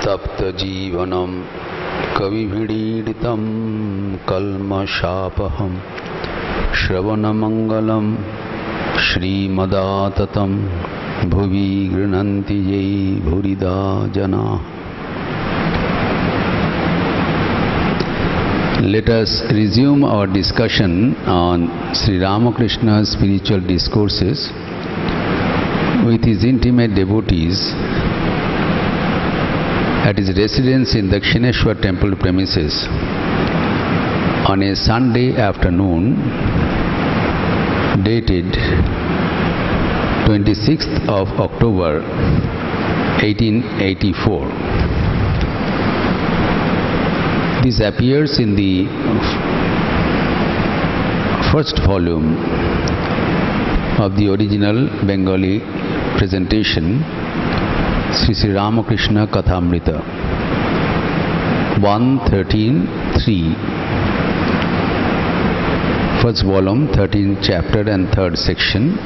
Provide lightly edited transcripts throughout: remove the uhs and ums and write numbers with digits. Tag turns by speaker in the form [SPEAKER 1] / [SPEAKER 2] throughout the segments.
[SPEAKER 1] तप्त जीवनम कविभिडीडितं कल्मषापहं श्रवणमंगलम श्रीमदाततं भुवि गृह्णन्ति ये भूरिदा जनाः. Let us resume our discussion on Sri Ramakrishna's spiritual discourses with his intimate devotees at his residence in Dakshineshwar temple premises on a Sunday afternoon dated 26th of October 1884. This appears in the first volume of the original Bengali presentation, Sri Ramakrishna Kathamrita, 113.3, first volume, 13th chapter and 3rd section,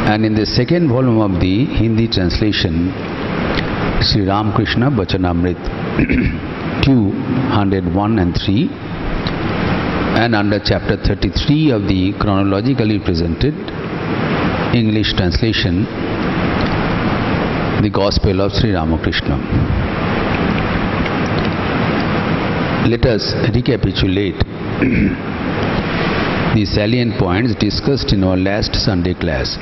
[SPEAKER 1] and in the second volume of the Hindi translation, Sri Ramakrishna Bachanamrit 201 and 3, and under chapter 33 of the chronologically presented English translation, the Gospel of Sri Ramakrishna. Let us recapitulate the salient points discussed in our last Sunday class.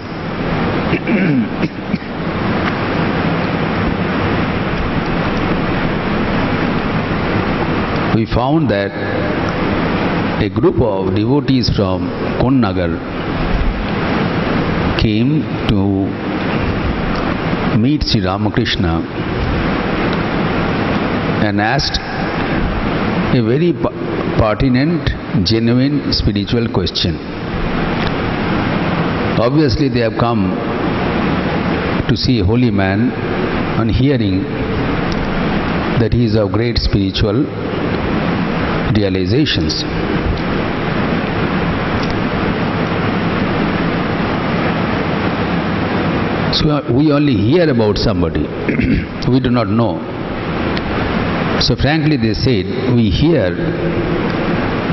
[SPEAKER 1] We found that a group of devotees from Konnagar came to meet Sri Ramakrishna and asked a very pertinent, genuine spiritual question. Obviously they have come to see a holy man on hearing that he is of great spiritual realizations. So we only hear about somebody, we do not know. So frankly they said, we hear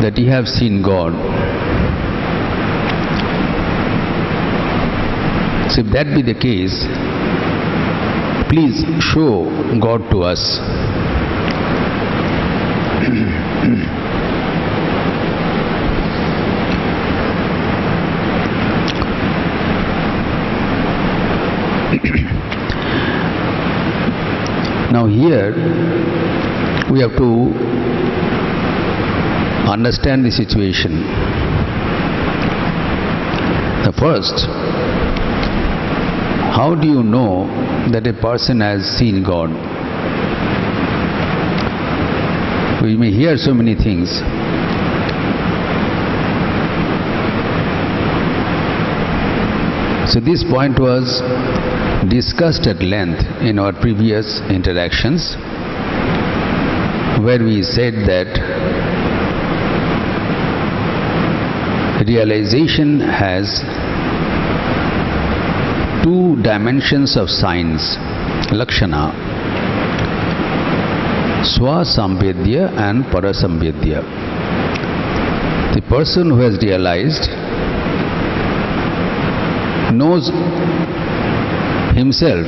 [SPEAKER 1] that you have seen God. So if that be the case, please show God to us. Now here we have to understand the situation. The first, how do you know that a person has seen God? We may hear so many things. So this point was discussed at length in our previous interactions, where we said that realization has two dimensions of signs, lakshana, swasambedya and parasambedya. The person who has realized knows himself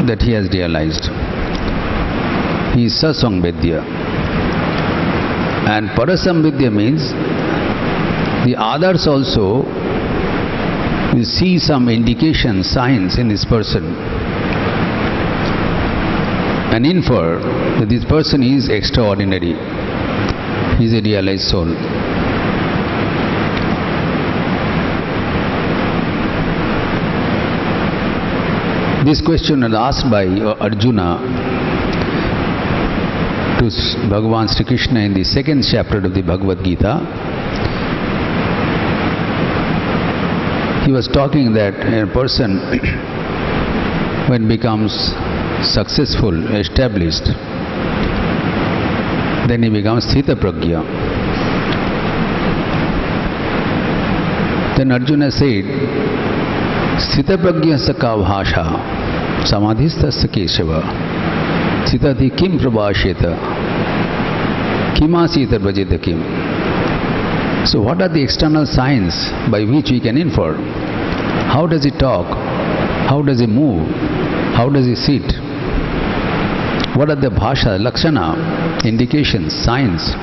[SPEAKER 1] that he has realized. He is sasambedya. And parasambedya means the others also will see some indication, signs in this person and infer that this person is extraordinary. He is a realized soul. This question was asked by Arjuna to Bhagavan Sri Krishna in the second chapter of the Bhagavad Gita. He was talking that a person when becomes successful, established, then he becomes Sthita Prajna. Then Arjuna said, Sthita Prajna Saka Bhasha. samadhistasya keshava sitati kim prabhasheta kimasita bhajeta kim. So what are the external signs by which we can infer? How does he talk? How does he move? How does he sit? What are the bhasha, lakshana, indications, signs?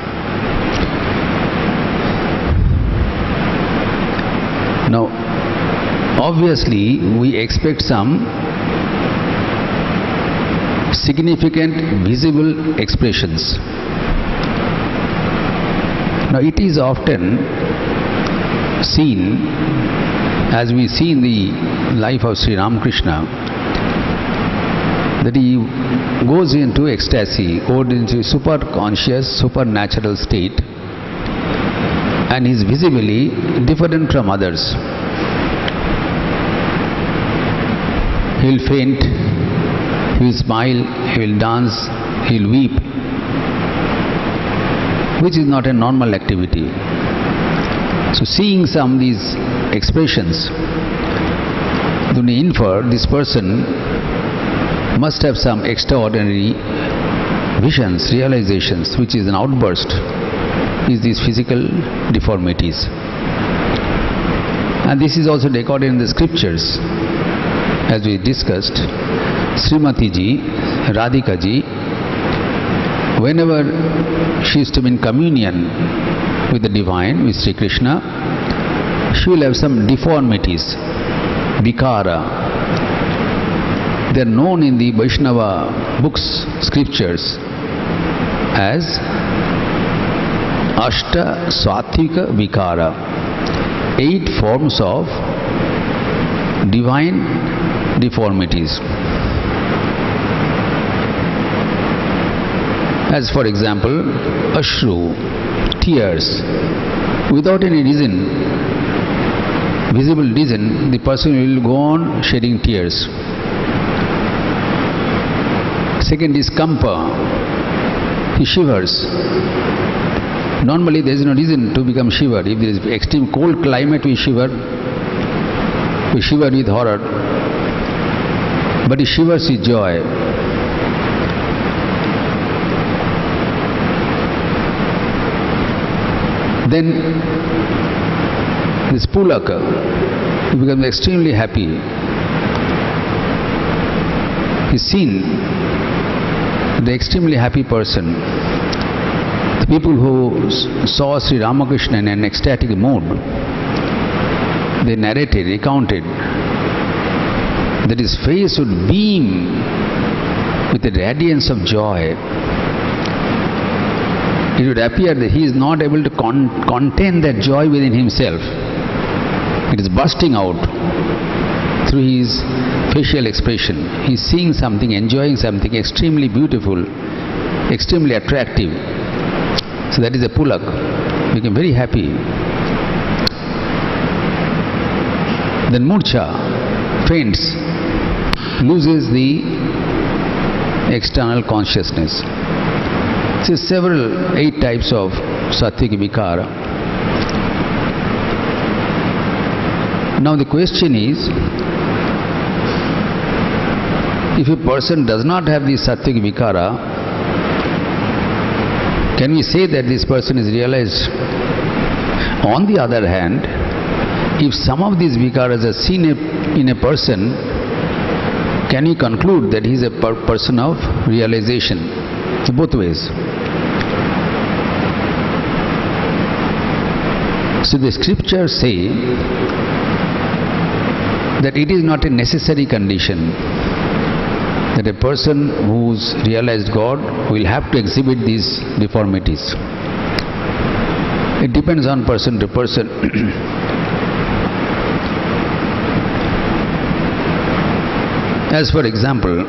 [SPEAKER 1] Now, obviously, we expect some significant, visible expressions. Now, it is often seen, as we see in the life of Sri Ramakrishna, that he goes into ecstasy, goes into a super conscious, supernatural state, and is visibly different from others. He will faint, he will smile, he will dance, he will weep, which is not a normal activity. So seeing some of these expressions, then we infer this person must have some extraordinary visions, realizations, which is an outburst, is these physical deformities. And this is also recorded in the scriptures, as we discussed. Srimati ji, Radhika ji, whenever she is to be in communion with the divine, with Sri Krishna, she will have some deformities, vikara. They are known in the Vaishnava books, scriptures, as Ashta Satvika Vikara, 8 forms of divine deformities. As for example, Ashru, tears, without any reason, visible reason, the person will go on shedding tears. Second is Kampa, he shivers. Normally there is no reason to become shiver. If there is extreme cold climate, we shiver with horror. But he shivers with joy. Then this Pulaka, he becomes extremely happy. He's seen the extremely happy person. The people who saw Sri Ramakrishna in an ecstatic mood, they narrated, recounted that his face would beam with the radiance of joy. It would appear that he is not able to contain that joy within himself. It is bursting out through his facial expression. He is seeing something, enjoying something extremely beautiful, extremely attractive. So that is a pulak. Became very happy. Then murcha, faints, loses the external consciousness. So several 8 types of sattvic vikara. Now the question is, if a person does not have the sattvic vikara, can we say that this person is realized? On the other hand, if some of these vikaras are seen in a person, can we conclude that he is a person of realization? Both ways. So the scriptures say that it is not a necessary condition that a person who's realized God will have to exhibit these deformities. It depends on person to person. As for example,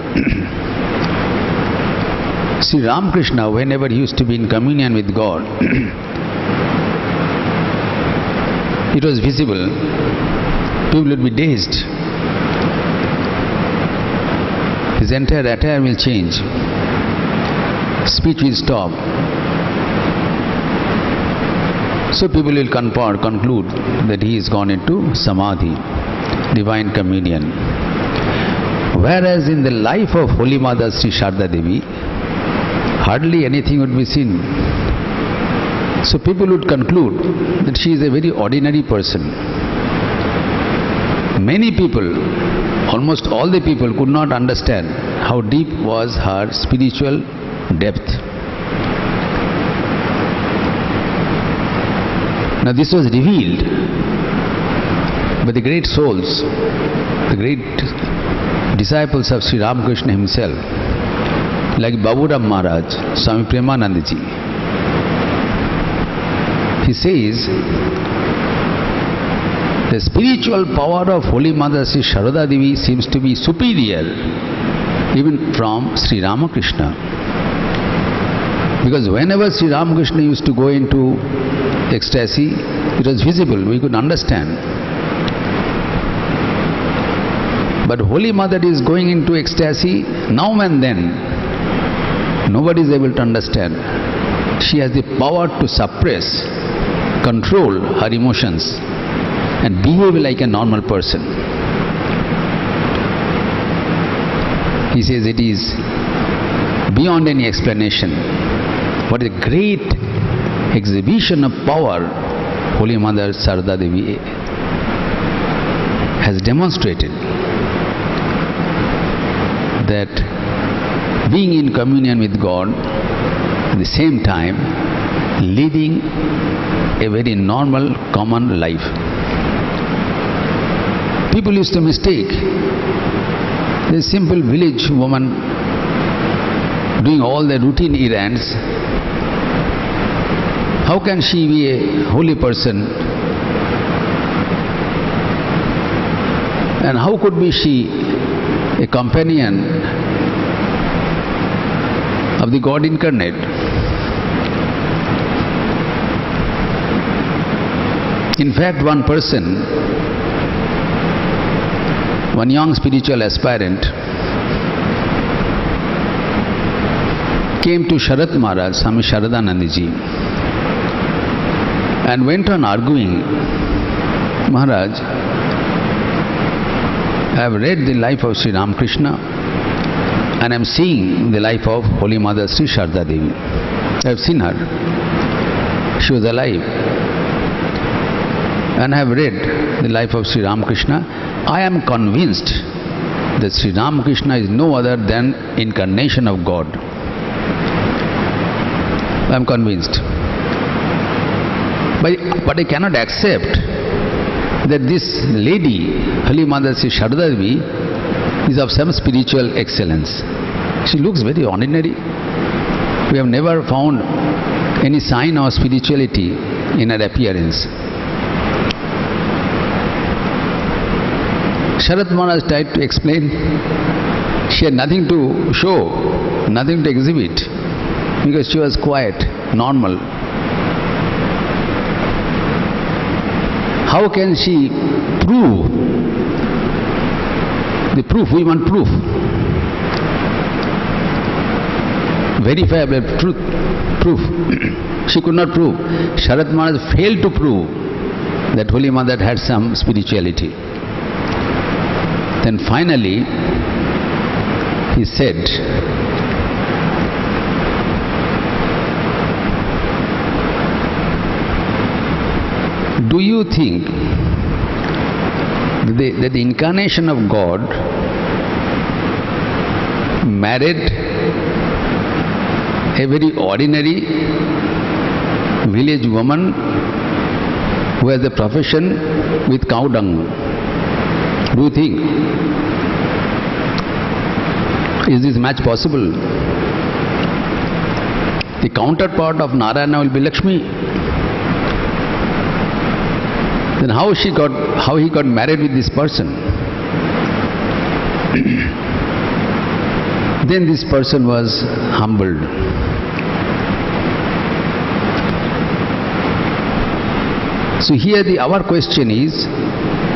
[SPEAKER 1] Sri Ramakrishna, whenever he used to be in communion with God, it was visible. People would be dazed. His entire attire will change. Speech will stop. So people will conclude that he is gone into samadhi, divine communion. Whereas in the life of Holy Mother Sri Sharda Devi, hardly anything would be seen. So people would conclude that she is a very ordinary person. Many people, almost all the people, could not understand how deep was her spiritual depth. Now this was revealed by the great souls, the great disciples of Sri Ramakrishna himself, like Baburam Maharaj, Swami Premanandaji. He says, the spiritual power of Holy Mother Sri Sharda Devi seems to be superior even from Sri Ramakrishna. Because whenever Sri Ramakrishna used to go into ecstasy, it was visible, we could understand. But Holy Mother is going into ecstasy now and then. Nobody is able to understand. She has the power to suppress, control her emotions and behave like a normal person. He says it is beyond any explanation. What a great exhibition of power Holy Mother Sharda Devi has demonstrated. That being in communion with God, at the same time leading a very normal, common life. People used to mistake a simple village woman doing all the routine errands. How can she be a holy person? And how could be she a companion of the God incarnate? In fact, one person, one young spiritual aspirant, came to Sharat Maharaj, Swami Sharadanandji, and went on arguing, Maharaj, I have read the life of Sri Ramakrishna and I am seeing the life of Holy Mother Sri Sharda Devi. I have seen her. She was alive. And I have read the life of Sri Ramakrishna. I am convinced that Sri Ramakrishna is no other than incarnation of God. I am convinced. But I cannot accept that this lady, Holy Mother Sri Sharda Devi, is of some spiritual excellence. She looks very ordinary. We have never found any sign of spirituality in her appearance. Sharat Maharaj tried to explain. She had nothing to show, nothing to exhibit, because she was quiet, normal. How can she prove? The proof, we want proof. Verifiable truth, proof. She could not prove. Sharat Maharaj failed to prove that Holy Mother had some spirituality. Then finally, he said, do you think that the incarnation of God married a very ordinary village woman who has a profession with cow dung? Do you think? Is this match possible? The counterpart of Narayana will be Lakshmi. Then how he got married with this person? Then this person was humbled. So here our question is,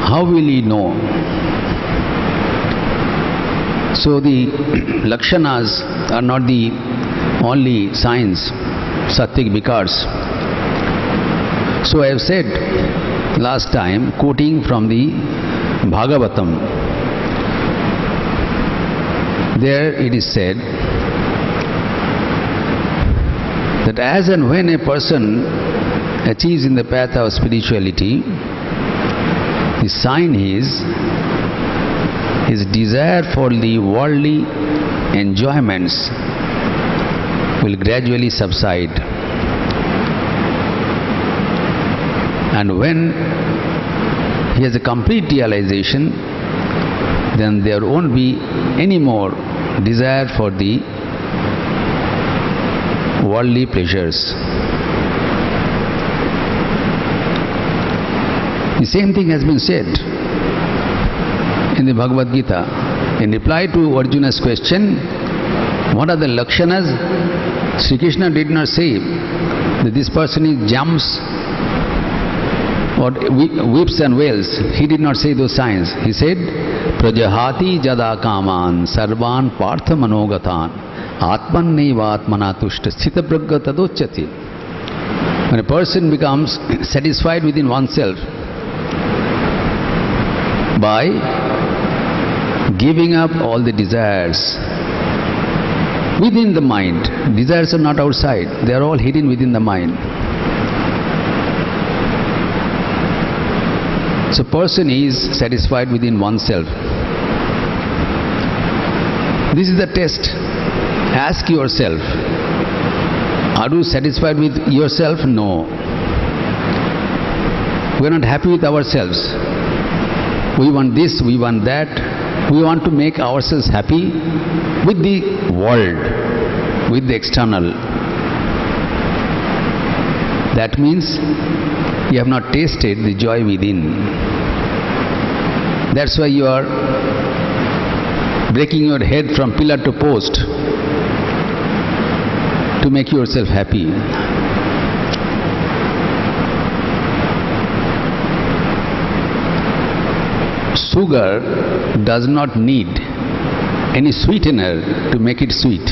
[SPEAKER 1] how will he know? So the Lakshanas are not the only signs, Sattvic Vikars. So I have said last time, quoting from the Bhagavatam, There it is said that as and when a person achieves in the path of spirituality, the sign is his desire for the worldly enjoyments will gradually subside. And when he has a complete realization, then there won't be any more desire for the worldly pleasures. The same thing has been said in the Bhagavad Gita. In reply to Arjuna's question, what are the lakshanas? Sri Krishna did not say that this person jumps or weeps and wails. He did not say those signs. He said, Prajahati jada kaman sarvan partha manogatan atmanneva atmana tushta sthita pragya tadochyati. When a person becomes satisfied within oneself by giving up all the desires within the mind. Desires are not outside, they are all hidden within the mind. So person is satisfied within oneself. This is the test. Ask yourself, are you satisfied with yourself? No. We are not happy with ourselves. We want this, we want that. We want to make ourselves happy with the world, with the external. That means you have not tasted the joy within. That's why you are breaking your head from pillar to post to make yourself happy. Sugar does not need any sweetener to make it sweet.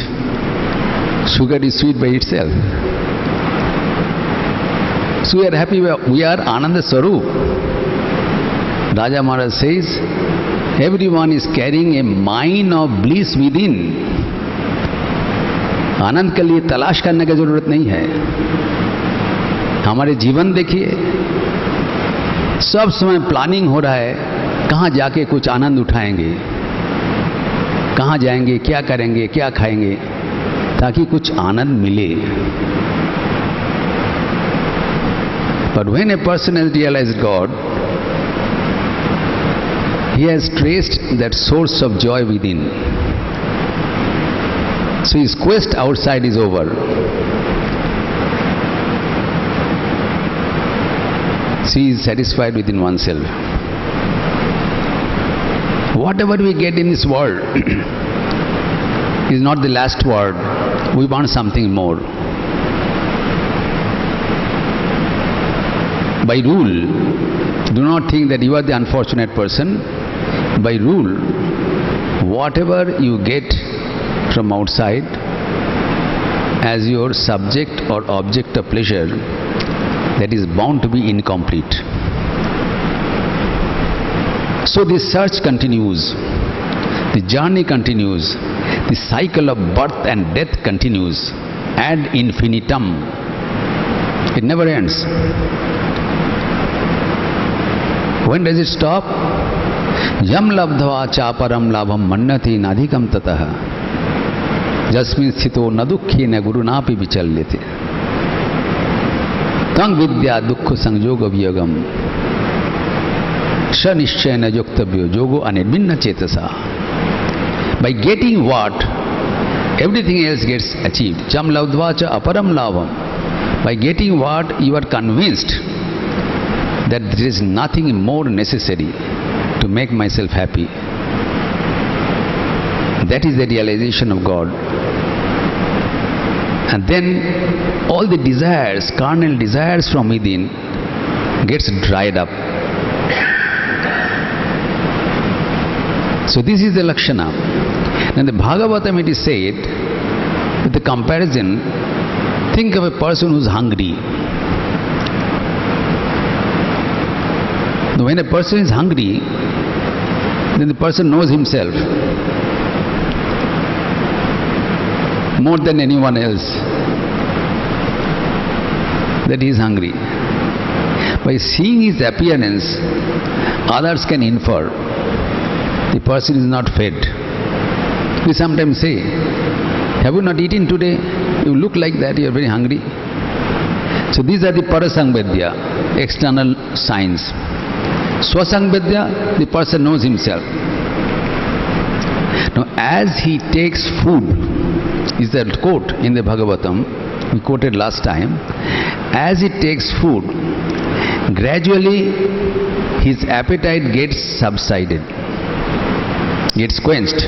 [SPEAKER 1] Sugar is sweet by itself. So we are happy, we are Ananda Swarup. Raja Maharaj says, everyone is carrying a mine of bliss within. आनंद के लिए तलाश करने की जरूरत नहीं है. हमारे जीवन देखिए, सब समय प्लानिंग हो रहा है, कहाँ जाके कुछ आनंद उठाएंगे, कहाँ जाएंगे, क्या करेंगे, क्या खाएंगे, ताकि कुछ आनंद मिले. But when a person has realized God, he has traced that source of joy within. So his quest outside is over. So he is satisfied within oneself. Whatever we get in this world is not the last word. We want something more. By rule, do not think that you are the unfortunate person. By rule, whatever you get from outside as your subject or object of pleasure, that is bound to be incomplete. So this search continues, the journey continues, the cycle of birth and death continues ad infinitum. It never ends. When does it stop? Yam labdhva chaparam labham mannati nadhikam tataha jasmin sthito nadukkhe guru napi vichalyate tang vidya dukkha sanjoga vyagam shanishchayana yoktavyo yogo anirvinna chetasa. By getting what, everything else gets achieved. Jam labdhva cha aparam labham. By getting what, you are convinced that there is nothing more necessary to make myself happy. That is the realization of God. And then all the desires, carnal desires from within gets dried up. So this is the Lakshana. In the Bhagavatam it is said, with the comparison, think of a person who is hungry. When a person is hungry, then the person knows himself. more than anyone else, that he is hungry. By seeing his appearance, others can infer the person is not fed. We sometimes say, have you not eaten today? You look like that, you are very hungry. So these are the parasangvedya, external signs. Swasangvedya, the person knows himself. Now as he takes food, is that quote in the Bhagavatam, we quoted last time, as he takes food, gradually his appetite gets subsided, gets quenched.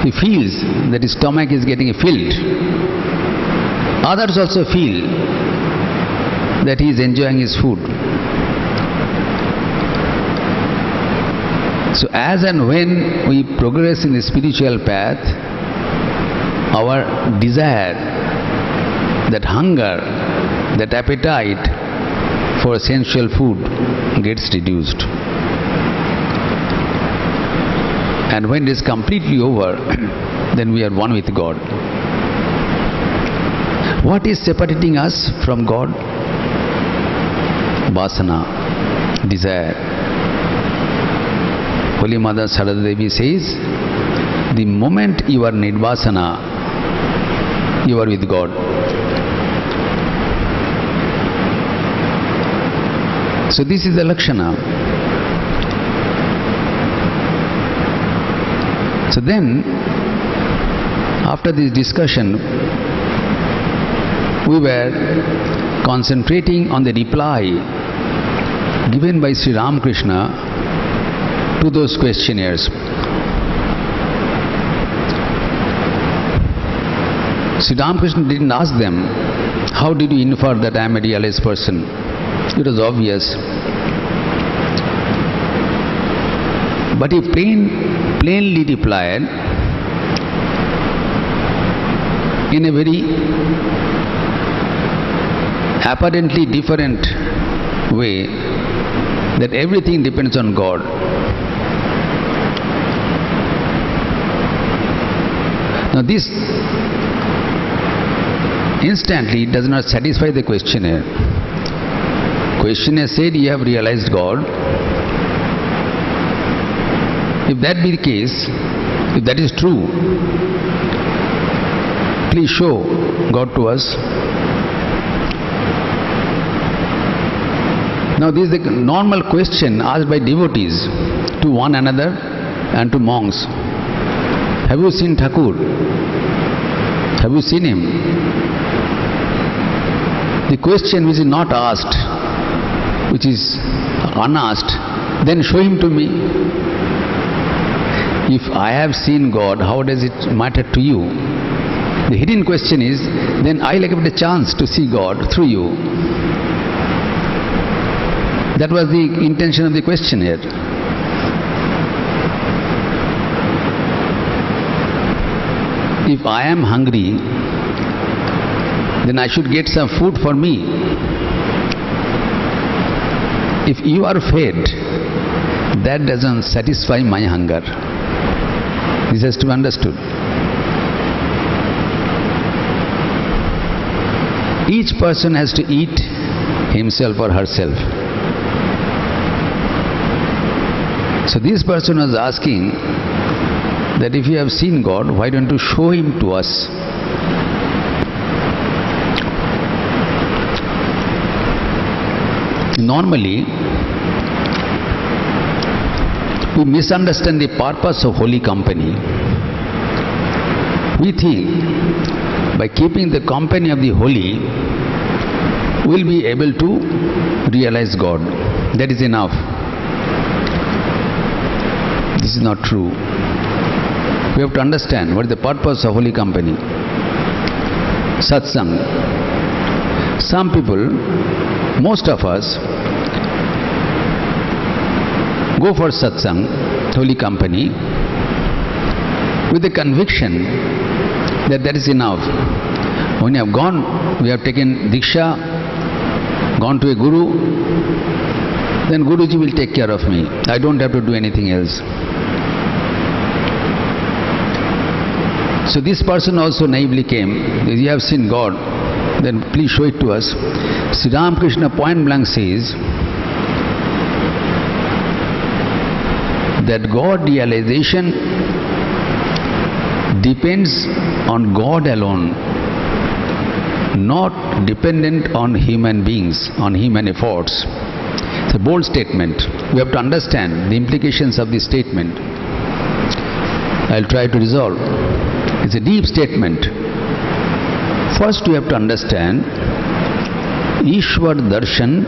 [SPEAKER 1] He feels that his stomach is getting filled. Others also feel that he is enjoying his food. So as and when we progress in the spiritual path, our desire, that hunger, that appetite for sensual food gets reduced. And when it is completely over, then we are one with God. What is separating us from God? Vasana, desire. Holy Mother Sarada Devi says, the moment you are nirvasana, you are with God. So this is the Lakshana. So then, after this discussion, we were concentrating on the reply given by Sri Ramakrishna to those questionnaires. Sri Ramakrishna didn't ask them, how did you infer that I am a realized person? It was obvious. But he plainly replied in a very apparently different way that everything depends on God. Now this instantly does not satisfy the questionnaire. Questionnaire said, you have realized God. If that be the case, if that is true, please show God to us. Now this is the normal question asked by devotees to one another and to monks. Have you seen Thakur? Have you seen him? The question which is not asked, which is unasked, then show him to me. If I have seen God, how does it matter to you? The hidden question is, then I will get a chance to see God through you. That was the intention of the question here. If I am hungry, then I should get some food for me. If you are fed, that doesn't satisfy my hunger. This has to be understood. Each person has to eat himself or herself. So this person was asking that if you have seen God, why don't you show him to us? Normally, we misunderstand the purpose of holy company. We think by keeping the company of the holy, we'll be able to realize God. That is enough. This is not true. We have to understand what is the purpose of holy company. Satsang. Some people, most of us, go for satsang, holy company, with the conviction that that is enough. When you have gone, we have taken diksha, gone to a guru, then Guruji will take care of me. I don't have to do anything else. So this person also naively came. If you have seen God, then please show it to us. Sri Ramakrishna point blank says that God realization depends on God alone, not dependent on human beings, on human efforts. It's a bold statement. We have to understand the implications of this statement. I'll try to resolve. It's a deep statement. First we have to understand Ishwar Darshan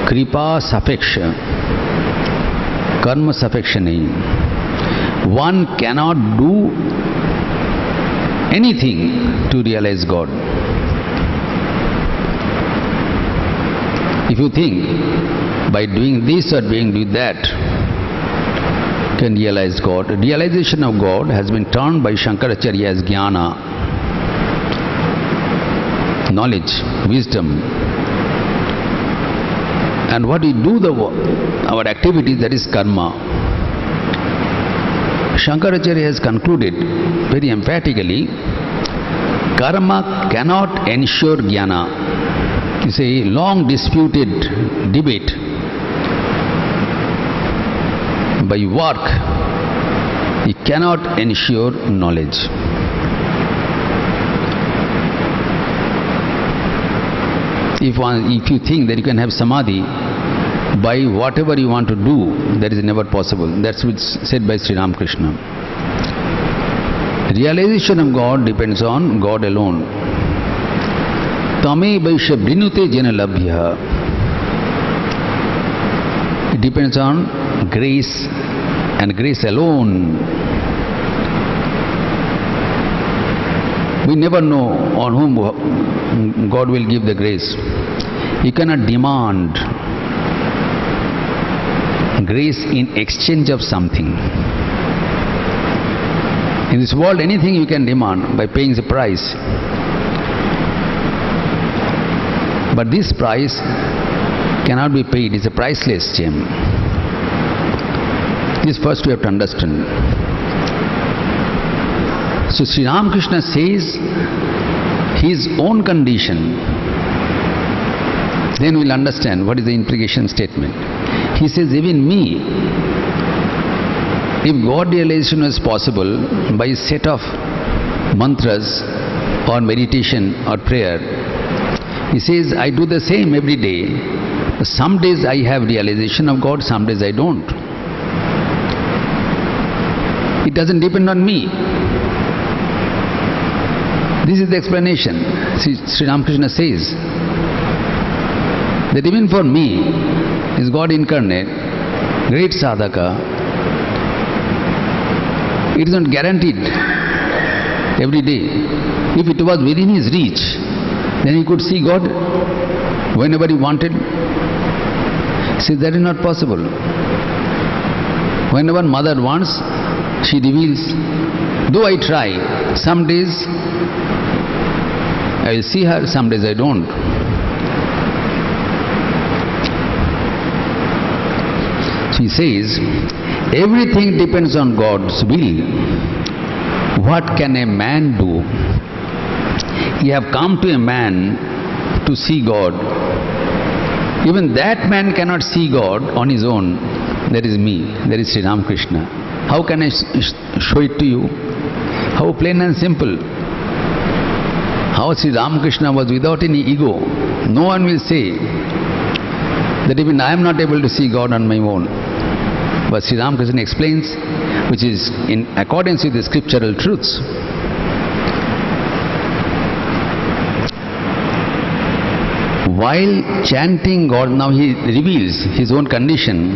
[SPEAKER 1] Kripa Sapeksha Karma Sapeksha nahi. One cannot do anything to realize God. If you think by doing this or doing that can realize God, realization of God has been termed by Shankaracharya as jnana, knowledge, wisdom. And what we do, our activity, that is karma. Shankaracharya has concluded very emphatically, karma cannot ensure jnana. It's a long disputed debate. By work, it cannot ensure knowledge. If you think that you can have samadhi by whatever you want to do, that is never possible. That's what's said by Sri Ramakrishna. Realization of God depends on God alone. Tame vaisha brinute jena labhya. It depends on grace and grace alone. We never know on whom God will give the grace. You cannot demand grace in exchange of something. In this world, anything you can demand by paying the price. But this price cannot be paid. It's a priceless gem. This first we have to understand. So Sri Ramakrishna says his own condition. Then we'll understand what is the implication statement. He says, even me, if God realization was possible by a set of mantras or meditation or prayer, he says, I do the same every day. Some days I have realization of God, some days I don't. It doesn't depend on me. This is the explanation. Sri Ramakrishna says that even for me, is God incarnate, great sadhaka, it is not guaranteed every day. If it was within his reach, then he could see God whenever he wanted. See, that is not possible. Whenever mother wants, she reveals. Though I try, some days I will see her, some days I don't. She says, everything depends on God's will. What can a man do? You have come to a man to see God. Even that man cannot see God on his own. That is me. That is Sri Ramakrishna. How can I show it to you? How plain and simple. How Sri Ramakrishna was without any ego. No one will say that even I am not able to see God on my own. But Sri Ramakrishna explains, which is in accordance with the scriptural truths. While chanting God, now he reveals his own condition.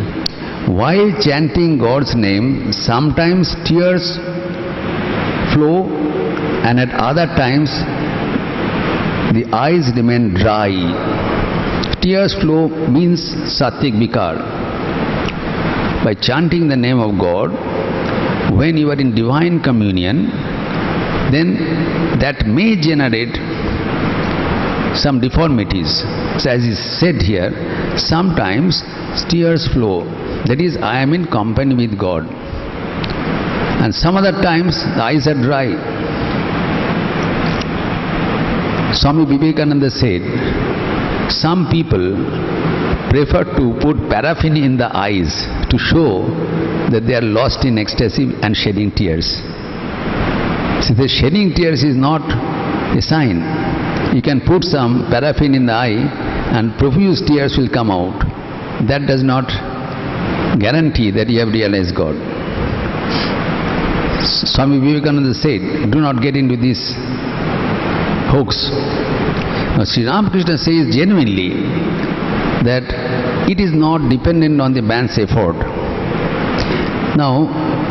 [SPEAKER 1] While chanting God's name, sometimes tears flow, and at other times the eyes remain dry. Tears flow means sattvic vikar. By chanting the name of God, when you are in divine communion, then that may generate some deformities. So as is said here, sometimes tears flow. That is, I am in company with God. And some other times the eyes are dry. Swami Vivekananda said, some people prefer to put paraffin in the eyes to show that they are lost in ecstasy and shedding tears. See, the shedding tears is not a sign. You can put some paraffin in the eye and profuse tears will come out. That does not guarantee that you have realized God. Swami Vivekananda said, do not get into this hoax. Now, Sri Ramakrishna says genuinely that it is not dependent on the man's effort. Now,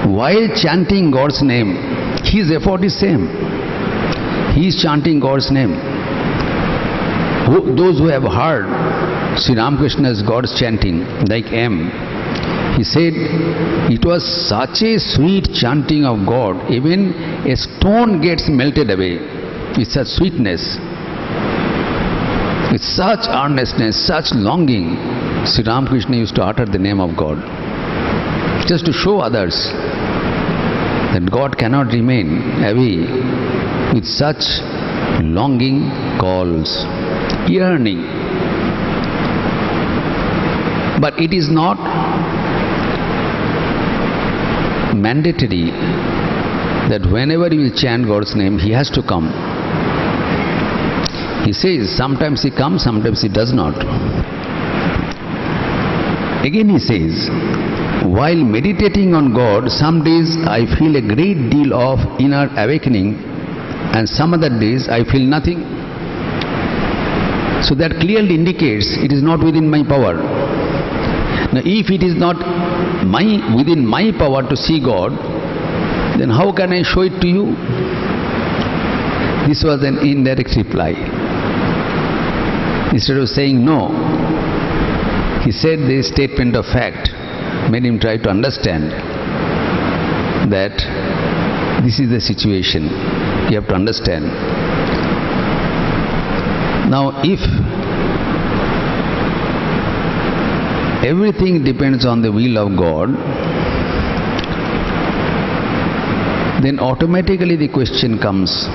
[SPEAKER 1] while chanting God's name, his effort is same. He is chanting God's name. Those who have heard Sri Ramakrishna's God's chanting, like M, he said it was such a sweet chanting of God, even a stone gets melted away with such sweetness, with such earnestness, such longing. Sri Ramakrishna used to utter the name of God, just to show others that God cannot remain away with such longing calls, yearning. But it is not mandatory that whenever you will chant God's name, He has to come. He says sometimes He comes, sometimes He does not. Again He says, while meditating on God, some days I feel a great deal of inner awakening and some other days I feel nothing. So that clearly indicates it is not within my power. Now if it is not within my power to see God, then how can I show it to you? This was an indirect reply. Instead of saying no, he said this statement of fact, made him try to understand that this is the situation. You have to understand. Now if everything depends on the will of God, then automatically the question comes,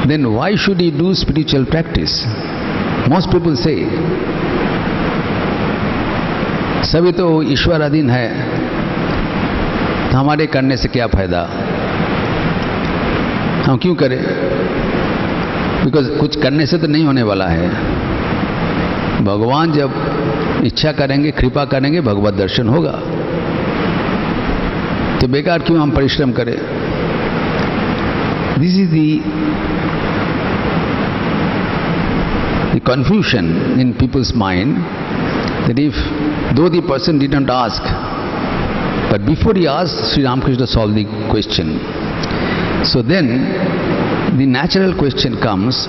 [SPEAKER 1] then why should he do spiritual practice? Most people say, सभी तो ईश्वर अधीन है, तो हमारे करने से क्या फायदा, हम क्यों करें? बिकॉज कुछ करने से तो नहीं होने वाला है. भगवान जब इच्छा करेंगे, कृपा करेंगे, भगवत दर्शन होगा. तो बेकार क्यों हम परिश्रम करें? This is the confusion in people's mind, that if though the person didn't ask, but before he asked, Sri Ramakrishna solved the question. So then the natural question comes,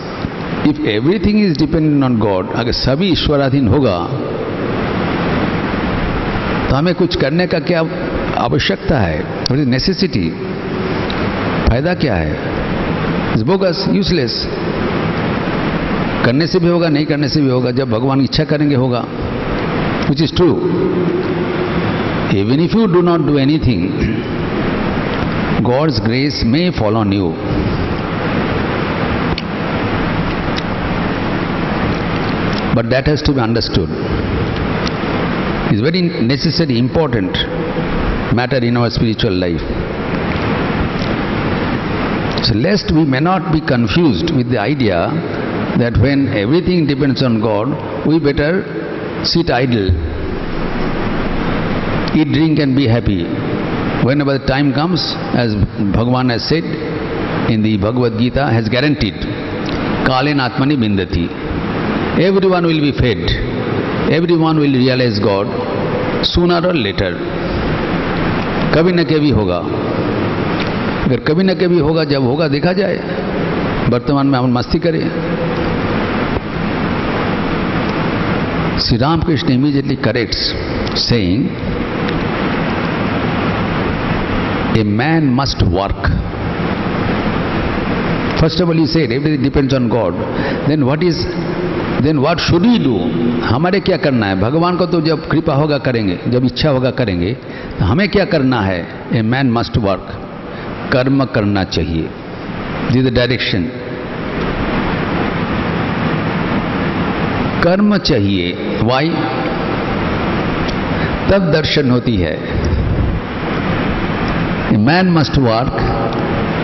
[SPEAKER 1] if everything is dependent on God, अगर सभी ईश्वराधीन होगा, तो हमें कुछ करने का क्या आवश्यकता है? What is necessity? फायदा क्या है? It's bogus, useless. करने से भी होगा, नहीं करने से भी होगा. जब भगवान इच्छा करेंगे होगा, which is true. Even if you do not do anything, God's grace may fall on you. But that has to be understood. It's very necessary, important matter in our spiritual life. So lest we may not be confused with the idea that when everything depends on God, we better sit idle, eat, drink and be happy. Whenever the time comes, as Bhagavan has said in the Bhagavad Gita, has guaranteed, Kalen Atmani Bindati. Everyone will be fed. Everyone will realize God sooner or later. कभी न कभी होगा. अगर कभी न कभी होगा, जब होगा देखा जाए. वर्तमान में हम मस्ती करें. Sri Ramakrishna immediately corrects, saying, a man must work. First of all, he said everything depends on God. Then what should we do? हमारे क्या करना है? भगवान को तो जब कृपा होगा करेंगे, जब इच्छा होगा करेंगे. तो हमें क्या करना है? A man must work. कर्म करना चाहिए. This is the direction. कर्म चाहिए, वाई? तब दर्शन होती है। A man must work,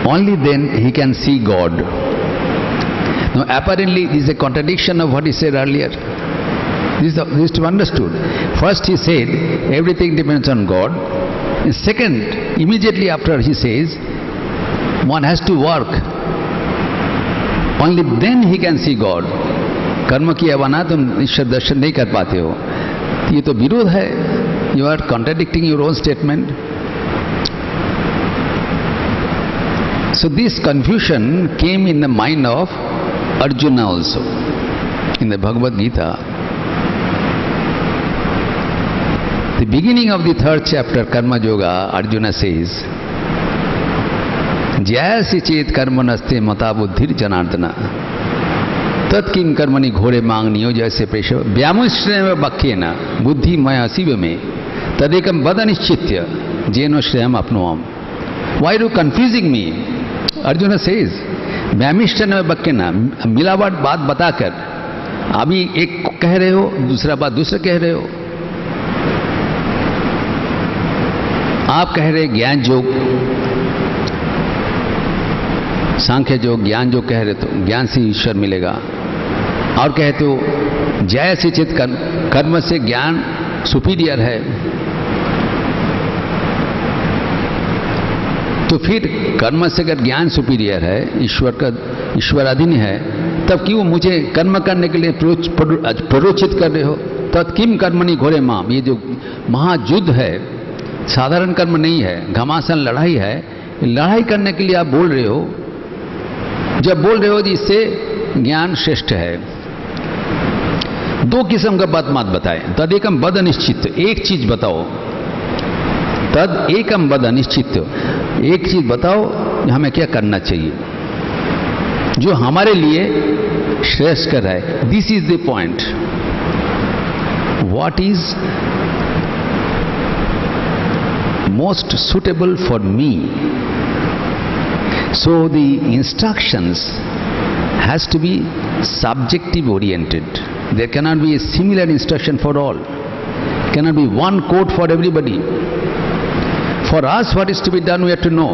[SPEAKER 1] only then he can see God. Now apparently this is a contradiction of what he said earlier. This is to be understood. First he said everything depends on God. And second, immediately after he says one has to work, only then he can see God. कर्म किया बना तुम ईश्वर दर्शन नहीं कर पाते हो, ये तो विरोध है. You are contradicting your own statement. So this confusion came in the mind of Arjuna also. In the Bhagavad Gita, the beginning of the third chapter, Karma Yoga, Arjuna says, Jayasi chet karmanaste mata buddhir janardana tat kim karmani ghore mangniyo jaise presha vyamushreya bakyena buddhi maya sivame tadekam vadanischitya jeno shreyam apnoam. Why are you confusing me? Arjuna says, व्यामिष्टन बक्यना, मिलावट बात बताकर अभी एक कह रहे हो, दूसरा बात दूसरा कह रहे हो. आप कह रहे ज्ञान योग, सांख्य योग, ज्ञान योग कह रहे, तो ज्ञान से ईश्वर मिलेगा. और कहते हो जय से चित कर्म से ज्ञान सुपीरियर है. तो फिर कर्म से अगर ज्ञान सुपीरियर है, ईश्वर अधीन है, तब क्यों मुझे कर्म करने के लिए प्ररोचित कर रहे हो? तत्किम कर्मणि घोरे माम. ये जो महायुद्ध है, साधारण कर्म नहीं है, घमासान लड़ाई है. लड़ाई करने के लिए आप बोल रहे हो. जब बोल रहे हो जिससे ज्ञान श्रेष्ठ है, दो किस्म का बात मत बताए. तद एकम बद अनिश्चित, एक चीज बताओ. तद एकम बद अनिश्चित, एक चीज बताओ हमें क्या करना चाहिए जो हमारे लिए श्रेष्ठ कर रहा है. This is the point. What is most suitable for me. So the instructions has to be subjective oriented. There can not be a similar instruction for all. Can not be one code for everybody. For us, what is to be done, we have to know.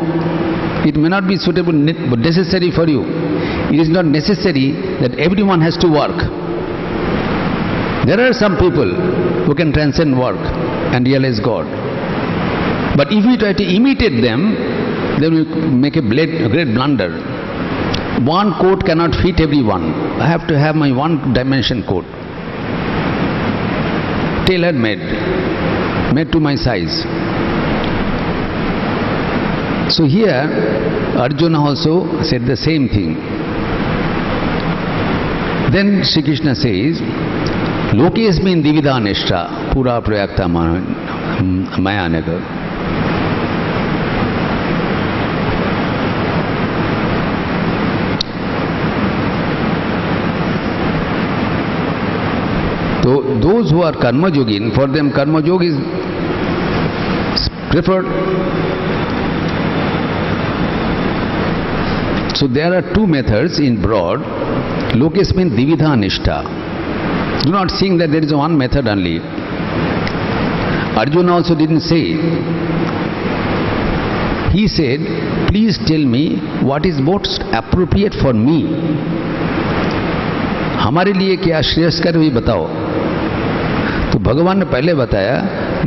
[SPEAKER 1] It may not be suitable, but necessary for you. It is not necessary that everyone has to work. There are some people who can transcend work and realize God. But if we try to imitate them, then we make a great blunder. One coat cannot fit everyone. I have to have my one-dimension coat, tailor-made, made to my size. So here Arjuna also said the same thing. Then Shri Krishna says, Lokesmin dividha nishta pura prayakta maya nagar. So those who are karma yogin, for them karma yoga is preferred. So there are two methods in broad. Lokesmin dividha nishtha. Do not think that there is one method only. Arjuna also didn't say. He said, please tell me what is most appropriate for me. हमारे लिए क्या श्रेयस्कर भी बताओ. तो भगवान ने पहले बताया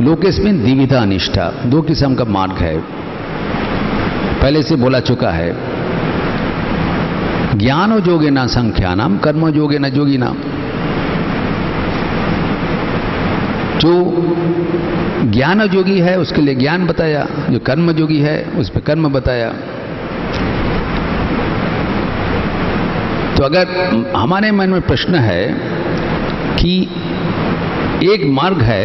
[SPEAKER 1] लोकेस्मिन द्विविधा निष्ठा. दो किस्म का मार्ग है, पहले से बोला चुका है. ज्ञानो योगेन संख्यानाम कर्म योगेन योगिनाम. जो ज्ञान योगी है उसके लिए ज्ञान बताया, जो कर्म योगी है उस पर कर्म बताया. तो अगर हमारे मन में प्रश्न है कि एक मार्ग है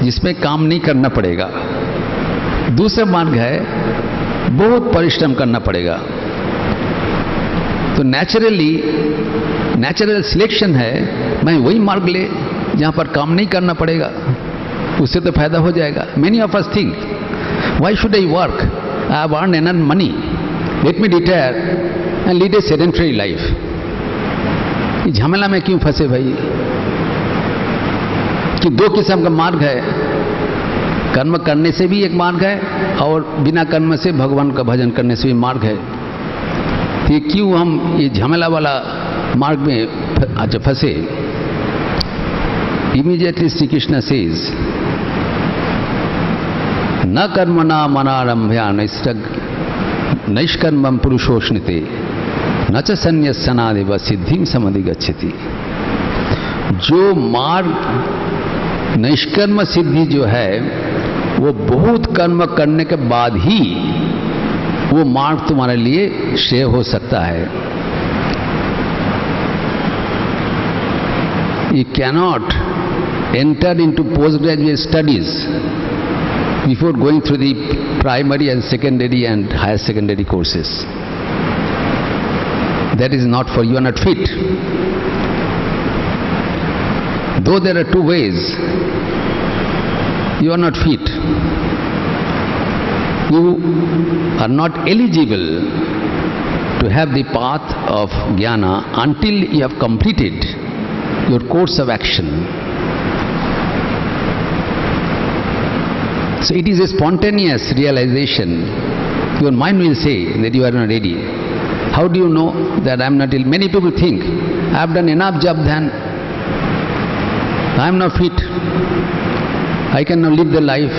[SPEAKER 1] जिसमें काम नहीं करना पड़ेगा, दूसरा मार्ग है बहुत परिश्रम करना पड़ेगा, तो नेचुरल सिलेक्शन है मैं वही मार्ग ले जहां पर काम नहीं करना पड़ेगा, उससे तो फायदा हो जाएगा. Many of us think why should I work, I have earn enough money, let me retire and lead A sedentary life. झमेला में क्यों फंसे भाई. कि दो किस्म का मार्ग है, कर्म करने से भी एक मार्ग है और बिना कर्म से भगवान का भजन करने से भी मार्ग है। तो क्यों हम ये झमेला वाला मार्ग में फंसे? इमीडिएटली श्री कृष्ण सेज न कर्मणा मनारंभ्या नैष्कर्मं पुरुषोष्णिते न च संन्यस्यनादेव सिद्धिं समधिगच्छति। जो मार्ग निष्कर्म सिद्धि जो है वो बहुत कर्म करने के बाद ही वो मार्ग तुम्हारे लिए श्रेय हो सकता है। You cannot enter into postgraduate studies before going through the primary and secondary and higher secondary courses. That is not for you, are not fit. Though there are two ways, you are not fit. You are not eligible to have the path of jnana until you have completed your course of action. So it is a spontaneous realization. Your mind will say that you are not ready. How do you know that I am not ill? Many people think, I have done enough job then, I am not fit, I cannot live the life.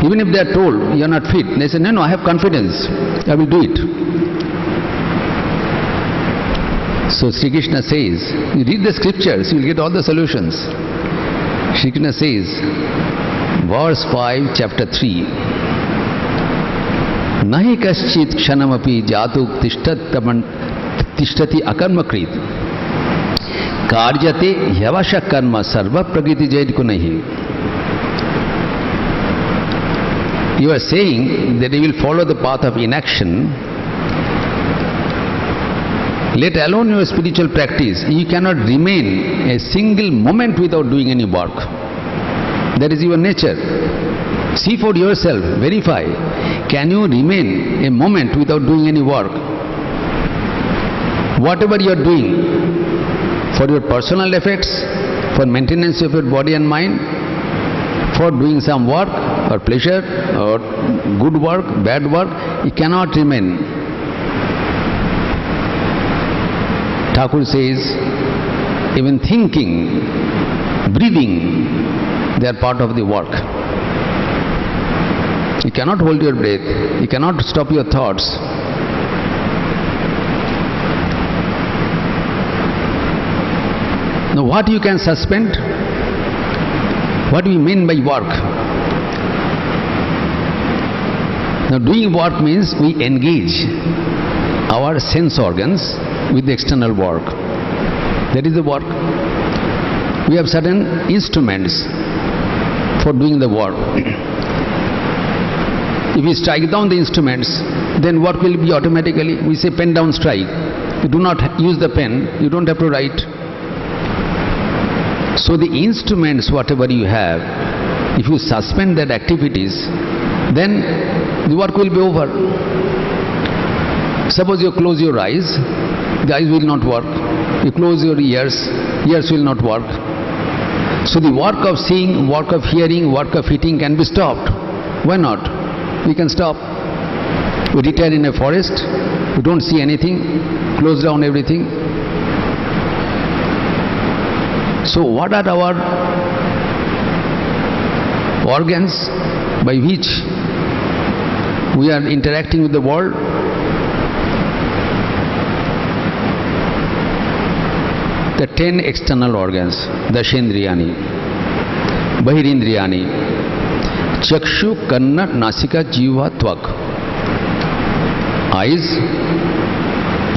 [SPEAKER 1] Even if they are told, you are not fit, they say, no, I have confidence, I will do it. So Sri Krishna says, you read the scriptures, you will get all the solutions. Sri Krishna says, verse 5, chapter 3, Nahi kaschit kshanamapi jatu tishtati akarmakrit karyate yavasha karma sarva prakriti jaitku nahi. You are saying that you will follow the path of inaction, let alone your spiritual practice. You cannot remain a single moment without doing any work. That is your nature. See for yourself, verify. Can you remain a moment without doing any work? Whatever you are doing, for your personal effects, for maintenance of your body and mind, for doing some work or pleasure or good work, bad work, you cannot remain. Thakur says, even thinking, breathing, they are part of the work. You cannot hold your breath, you cannot stop your thoughts. Now what you can suspend? What do we mean by work? Now doing work means we engage our sense organs with the external work. That is the work. We have certain instruments for doing the work. If we strike down the instruments, then work will be automatically, we say pen down strike. You do not use the pen, you don't have to write. So the instruments, whatever you have, if you suspend that activities, then the work will be over. Suppose you close your eyes, the eyes will not work. You close your ears, ears will not work. So the work of seeing, work of hearing, work of eating can be stopped. Why not? We can stop. We retire in a forest, we don't see anything, close down everything. So what are our organs by which we are interacting with the world? The 10 external organs, Dashendriyani, Bahirindriyani, Chakshu, Kanna, Nasika, Jiva, Tvak. Eyes,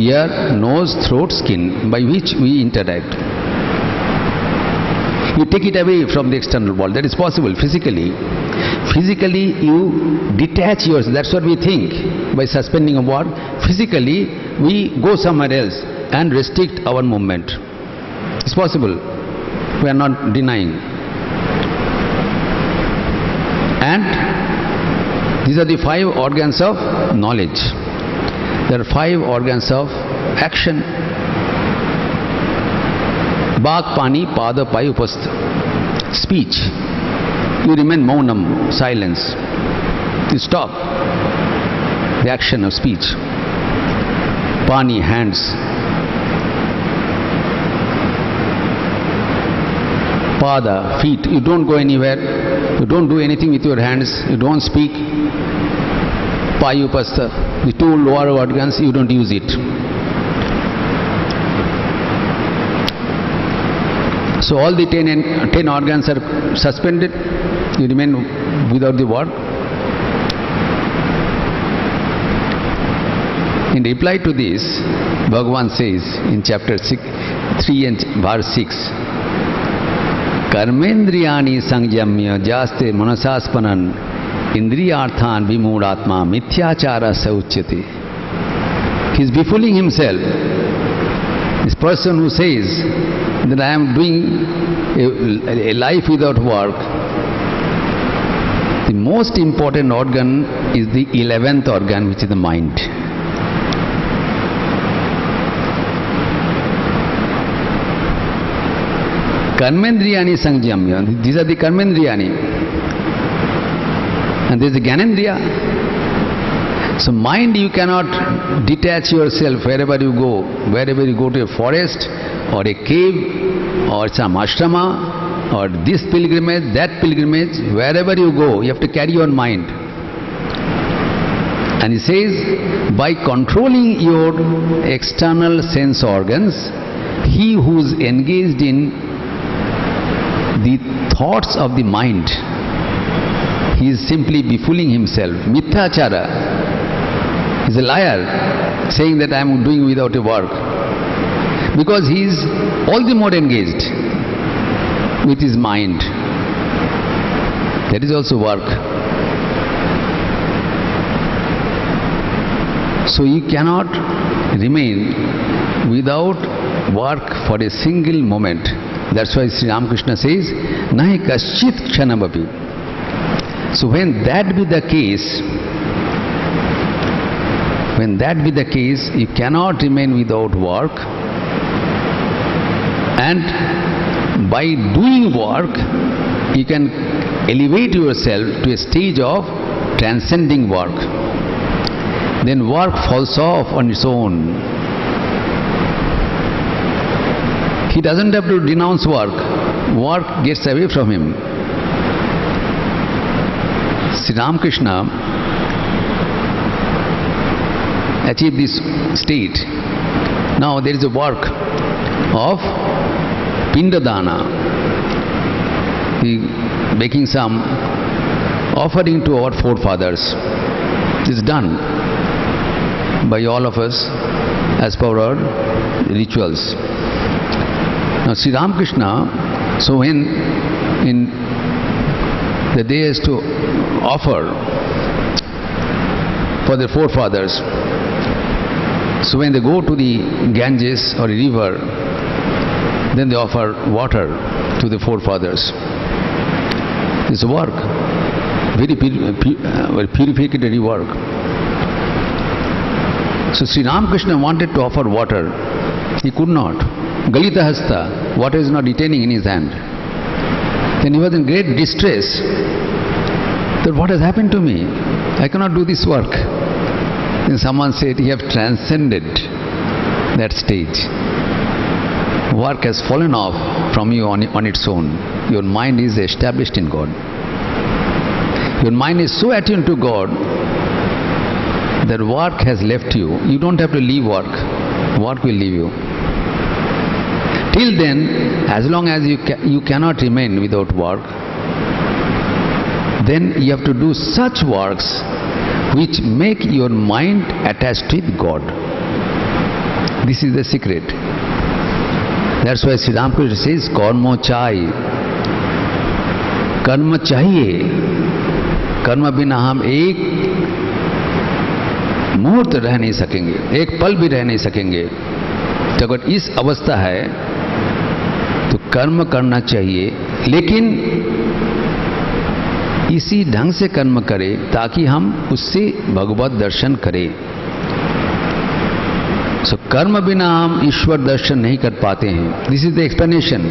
[SPEAKER 1] ear, nose, throat, skin, by which we interact. You take it away from the external world. That is possible physically. Physically you detach yourself. That's what we think by suspending a work. Physically we go somewhere else and restrict our movement. It's possible. We are not denying. And these are the 5 organs of knowledge. There are 5 organs of action. Bak, Pani, Pada, Pai, Upastha. speech, you remain maunam, silence. You stop the action of speech. Pani, hands. Pada, feet. You don't go anywhere. You don't do anything with your hands. You don't speak. Payupastha, the two lower organs, you don't use it. So all the 10 organs are suspended. You remain without the work. In reply to this, Bhagavan says in chapter 3 and verse 6, Karmendriyani sangyamya jaste manasaspanan indriyarthan vimudatma mithyachara sauchyate. He is befooling himself. This person who says that I am doing a life without work, the most important organ is the 11th organ, which is the mind. Karmendriyani sangyamya. These are the Karmendriyani. And there is the Gyanendriya. So mind, you cannot detach yourself wherever you go. Wherever you go to a forest or a cave or some ashrama or this pilgrimage, that pilgrimage, wherever you go, you have to carry your mind. And he says, by controlling your external sense organs, he who is engaged in the thoughts of the mind, he is simply befooling himself. Mithyachara. He is a liar, saying that I am doing without a work. Because he is all the more engaged with his mind. That is also work. So you cannot remain without work for a single moment. That's why Sri Ramakrishna says, Nahi kaschit kshanamapi. So when that be the case, you cannot remain without work. And by doing work, you can elevate yourself to a stage of transcending work. Then work falls off on its own. He doesn't have to denounce work. Work gets away from him. Sri Ramakrishna achieved this state. Now there is a work of Pindadana. He making some offering to our forefathers. This is done by all of us as per our rituals. Now Sri Ramakrishna, so when in the day is to offer for their forefathers, so when they go to the Ganges or a river, then they offer water to the forefathers. This is work, very purificatory work. So Sri Ramakrishna wanted to offer water. He could not. Galita hasta, water is not retaining in his hand. Then he was in great distress. That what has happened to me? I cannot do this work. Then someone said, you have transcended that stage. Work has fallen off from you on its own. Your mind is established in God. Your mind is so attuned to God that work has left you. You don't have to leave work. Work will leave you. Till then, as long as you cannot remain without work, then you have to do such works which make your mind attached with God. This is the secret. That's why Sri Ramakrishna says, Karma chai. Karma chahiye. Karma bina hum ek मुहूर्त रह नहीं सकेंगे, एक पल भी रह नहीं सकेंगे. तो अगर इस अवस्था है तो कर्म करना चाहिए, लेकिन इसी ढंग से कर्म करें ताकि हम उससे भगवत दर्शन करें. सो कर्म बिना हम ईश्वर दर्शन नहीं कर पाते हैं. This is the explanation.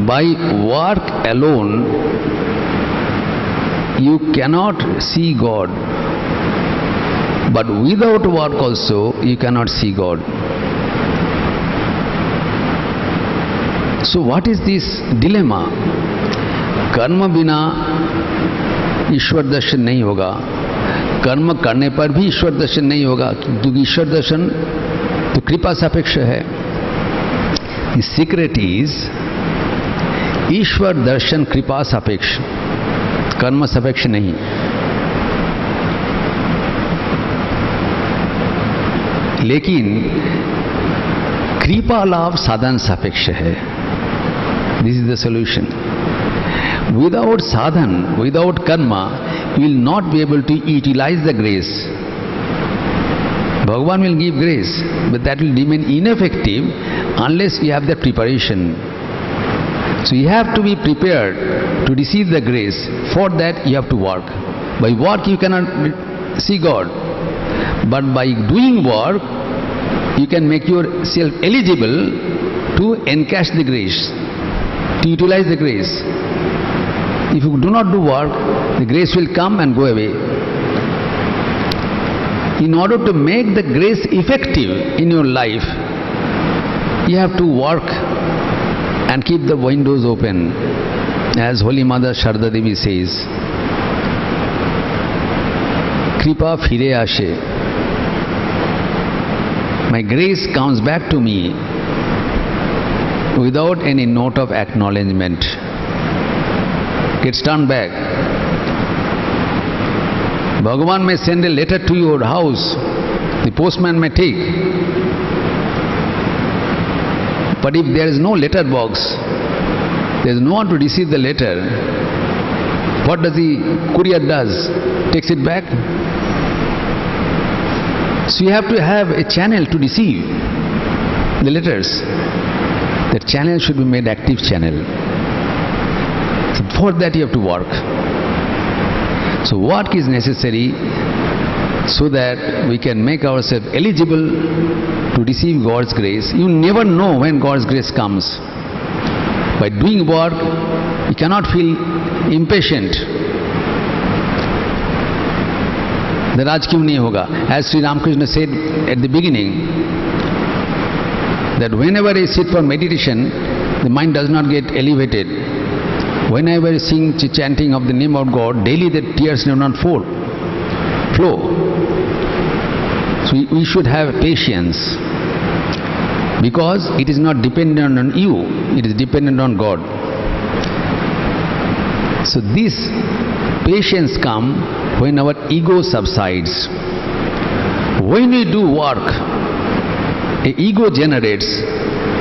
[SPEAKER 1] by work alone you cannot see God, but without work also you cannot see God. So what is this dilemma? कर्म बिना ईश्वर दर्शन नहीं होगा, कर्म करने पर भी ईश्वर दर्शन नहीं होगा, क्योंकि ईश्वर दर्शन तो कृपा सापेक्ष है. The secret is ईश्वर दर्शन कृपा सापेक्ष, कर्म सापेक्ष नहीं. लेकिन कृपा लाभ साधन सापेक्ष है. This is the solution. Without sadhan, without karma, you will not be able to utilize the grace. Bhagavan will give grace, but that will remain ineffective unless you have the preparation. So you have to be prepared to receive the grace. For that you have to work. By work you cannot see God, but by doing work you can make yourself eligible to encash the grace, to utilize the grace. If you do not do work, the grace will come and go away. In order to make the grace effective in your life, you have to work and keep the windows open. As Holy Mother Sharda Devi says, Kripa phire ashe. My grace comes back to me without any note of acknowledgement. Gets turned back. Bhagavan may send a letter to your house, the postman may take. But if there is no letter box, there is no one to receive the letter, what does the courier does? Takes it back. So you have to have a channel to receive the letters. That channel should be made active channel. So for that you have to work. So work is necessary so that we can make ourselves eligible to receive God's grace. You never know when God's grace comes. By doing work, you cannot feel impatient. That aaj kyun nahi hoga? As Sri Ramakrishna said at the beginning, that whenever I sit for meditation, the mind does not get elevated. Whenever I sing chanting of the name of God, daily the tears do not flow. So we should have patience, because it is not dependent on you, it is dependent on God. So this patience comes when our ego subsides. When we do work, the ego generates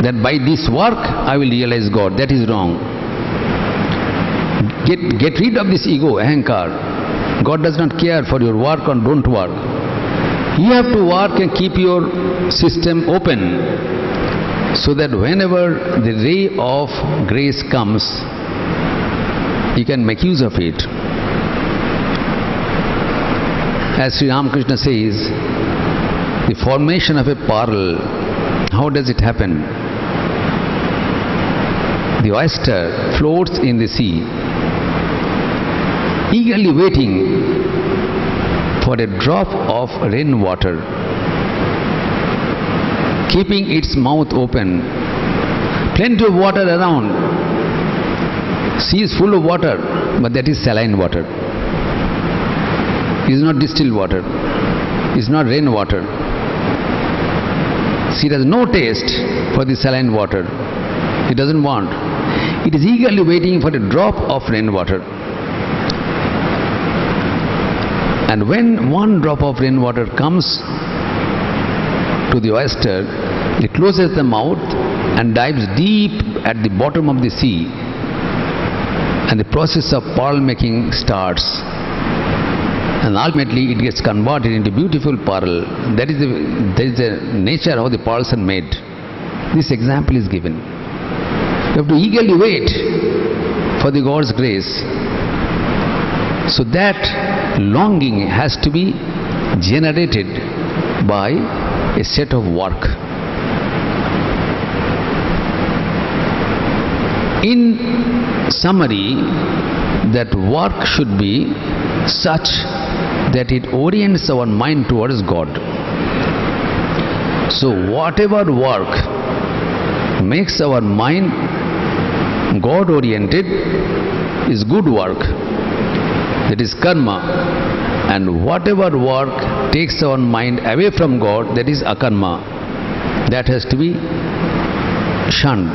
[SPEAKER 1] that by this work I will realize God. That is wrong. Get rid of this ego, ahankar. God does not care for your work or don't work. You have to work and keep your system open, so that whenever the ray of grace comes, you can make use of it. As Sri Ramakrishna says, the formation of a pearl, how does it happen? The oyster floats in the sea, eagerly waiting for a drop of rainwater, keeping its mouth open. Plenty of water around. Sea is full of water, but that is saline water. It is not distilled water. It is not rainwater. Sea has no taste for the saline water. It doesn't want. It is eagerly waiting for a drop of rainwater. And when one drop of rainwater comes to the oyster, it closes the mouth and dives deep at the bottom of the sea. And the process of pearl making starts. And ultimately it gets converted into beautiful pearl. That is the nature how the pearls are made. This example is given. You have to eagerly wait for the God's grace. So that longing has to be generated by a set of work. In summary, that work should be such that it orients our mind towards God. So whatever work makes our mind God oriented is good work, that is karma, and whatever work takes our mind away from God, that is akarma, that has to be shunned,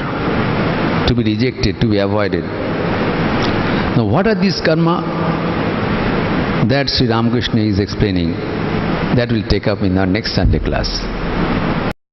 [SPEAKER 1] to be rejected, to be avoided. Now what are these karma? That Sri Ramakrishna is explaining. That will take up in our next Sunday class.